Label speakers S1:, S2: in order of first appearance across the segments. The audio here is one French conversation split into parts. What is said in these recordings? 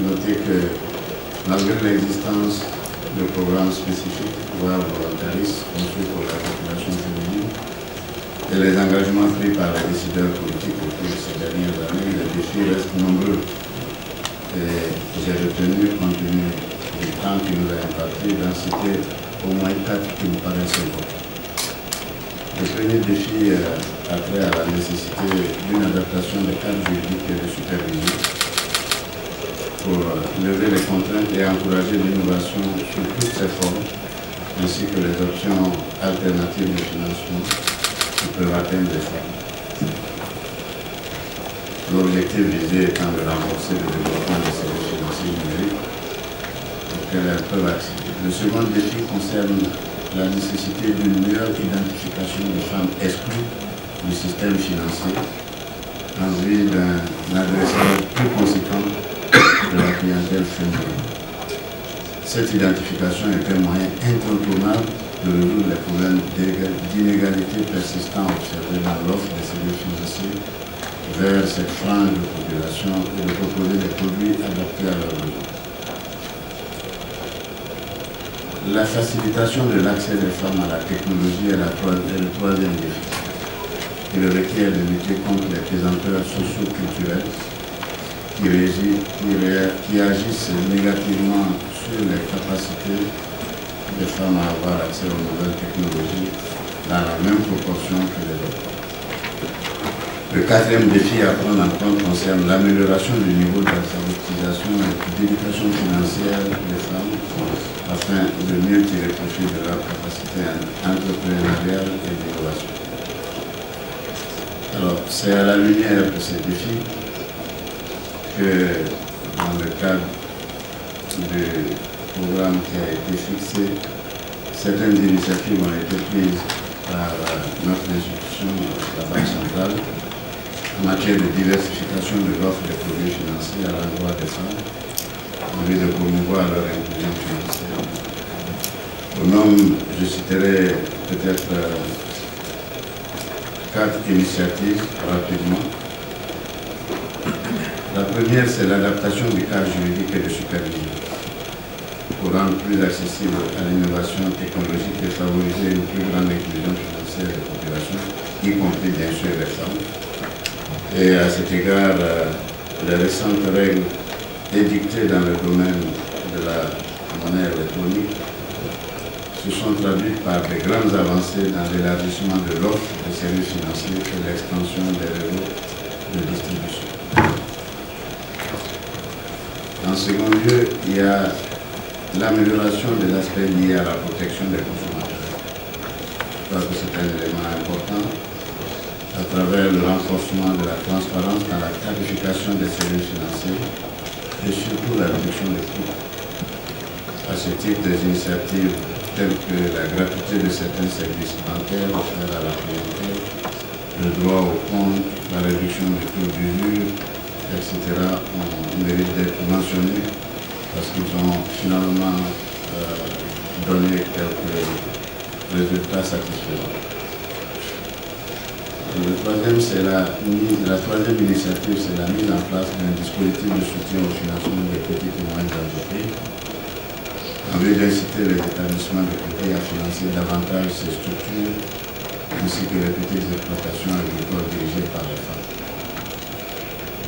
S1: noter que malgré l'existence de programmes spécifiques, voire volontaristes, conçus pour la population féminine, et les engagements pris par les décideurs politiques au cours de ces dernières années, les défis restent nombreux. Et j'ai retenu, compte tenu du temps qui nous a imparti, d'en citer au moins 4 qui me paraissent importants. Le premier défi a trait à la nécessité d'une adaptation des cadres juridiques et de supervision pour lever les contraintes et encourager l'innovation sous toutes ses formes, ainsi que les options alternatives de financement qui peuvent atteindre les femmes. L'objectif visé étant de renforcer le développement des services financiers numériques auxquels elles peuvent accéder. Le second défi concerne la nécessité d'une meilleure identification des femmes exclues du système financier en vue d'un adressage plus conséquent de la clientèle féminine. Cette identification est un moyen incontournable de résoudre les problèmes d'inégalité persistants observés dans l'offre des services financiers vers cette frange de population et de proposer des produits adaptés à leurs besoins. La facilitation de l'accès des femmes à la technologie est le troisième défi. Il requiert de lutter contre les pesanteurs socio-culturelles qui agissent négativement sur les capacités des femmes à avoir accès aux nouvelles technologies dans la même proportion que les autres. Le quatrième défi à prendre en compte concerne l'amélioration du niveau d'alphabétisation et d'éducation financière des femmes afin de mieux tirer profit de leur capacité entrepreneuriale et d'innovation. Alors, c'est à la lumière de ces défis que, dans le cadre du programme qui a été fixé, certaines initiatives ont été prises par notre institution, la Banque centrale, en matière de diversification de l'offre des produits financiers à l'endroit des femmes, en vue de promouvoir leur inclusion financière. Au nom, je citerai peut-être 4 initiatives rapidement. La première, c'est l'adaptation du cadre juridique et de supervision pour rendre plus accessible à l'innovation technologique et favoriser une plus grande inclusion financière des populations, y compris bien sûr les femmes. Et à cet égard, les récentes règles édictées dans le domaine de la monnaie électronique se sont traduites par de grandes avancées dans l'élargissement de l'offre des services financiers et l'extension des réseaux de distribution. En second lieu, il y a l'amélioration des aspects liés à la protection des consommateurs. Je crois que c'est un élément important à travers le renforcement de la transparence dans la qualification des services financiers et surtout la réduction des coûts. À ce titre, des initiatives telles que la gratuité de certains services bancaires offerts à la clientèle, le droit au compte, la réduction des taux d'usure, etc. méritent d'être mentionnés parce qu'ils ont finalement donné quelques résultats satisfaisants. Le troisième, la troisième initiative, c'est la mise en place d'un dispositif de soutien au financement des petites et moyennes entreprises, en vue d'inciter les établissements de crédit à financer davantage ces structures, ainsi que les petites exploitations agricoles dirigées par les femmes.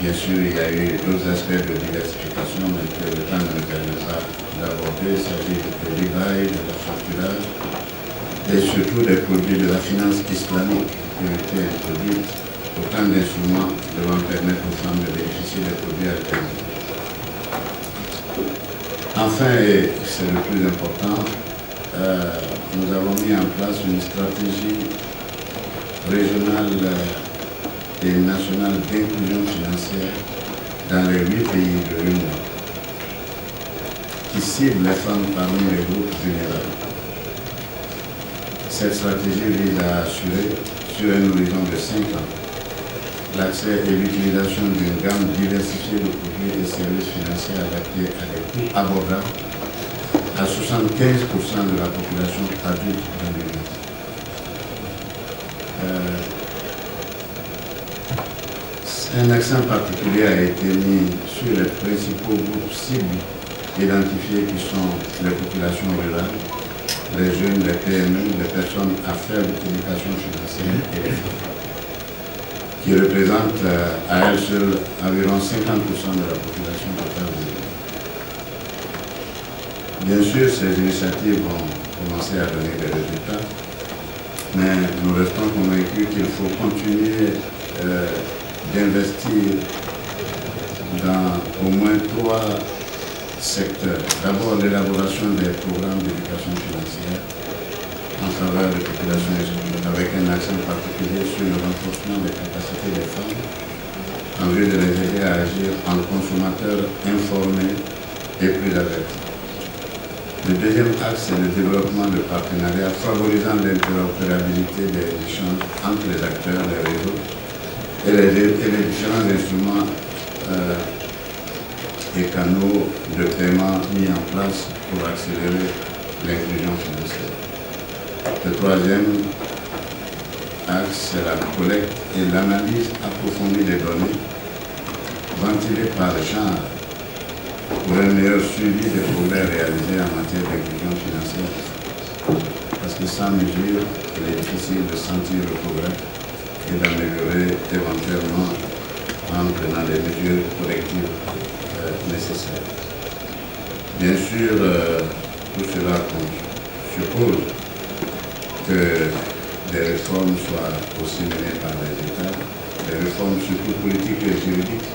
S1: Bien sûr, il y a eu d'autres aspects de diversification, mais que le temps ne me permet pas d'aborder. Il s'agit du crédit bail, de la facturage, et surtout des produits de la finance islamique qui ont été introduits, autant d'instruments devant permettre aux femmes de bénéficier des produits alternatifs. Enfin, et c'est le plus important, nous avons mis en place une stratégie régionale et nationale d'inclusion financière dans les 8 pays de l'Union, qui cible les femmes parmi les groupes vulnérables. Cette stratégie vise à assurer, sur un horizon de 5 ans, l'accès et l'utilisation d'une gamme diversifiée de produits et services financiers adaptés à des coûts abordables à 75% de la population adulte dans l'Union. Un accent particulier a été mis sur les principaux groupes cibles identifiés qui sont les populations rurales, les jeunes, les PME, les personnes à faible éducation financière et les femmes, qui représentent à elles seules environ 50% de la population totale du pays. Bien sûr, ces initiatives vont commencer à donner des résultats, mais nous restons convaincus qu'il faut continuer d'investir dans au moins 3 secteurs. D'abord, l'élaboration des programmes d'éducation financière en faveur des populations exclues, avec un accent particulier sur le renforcement des capacités des femmes en vue de les aider à agir en consommateurs informés et plus avertis. Le deuxième axe, c'est le développement de partenariats favorisant l'interopérabilité des échanges entre les acteurs, les réseaux et les différents instruments et canaux de paiement mis en place pour accélérer l'inclusion financière. Le troisième axe, c'est la collecte et l'analyse approfondie des données ventilées par le genre pour un meilleur suivi des progrès réalisés en matière d'inclusion financière. Parce que sans mesure, il est difficile de sentir le progrès et d'améliorer éventuellement en prenant les mesures correctives nécessaires. Bien sûr, tout cela suppose que des réformes soient aussi menées par les États, des réformes surtout politiques et juridiques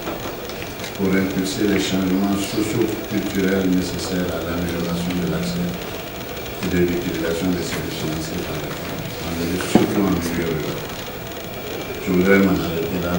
S1: pour impulser les changements socio-culturels nécessaires à l'amélioration de l'accès et de l'utilisation des services financiers par les femmes, surtout en milieu rural. Je voudrais m'en arrêter là.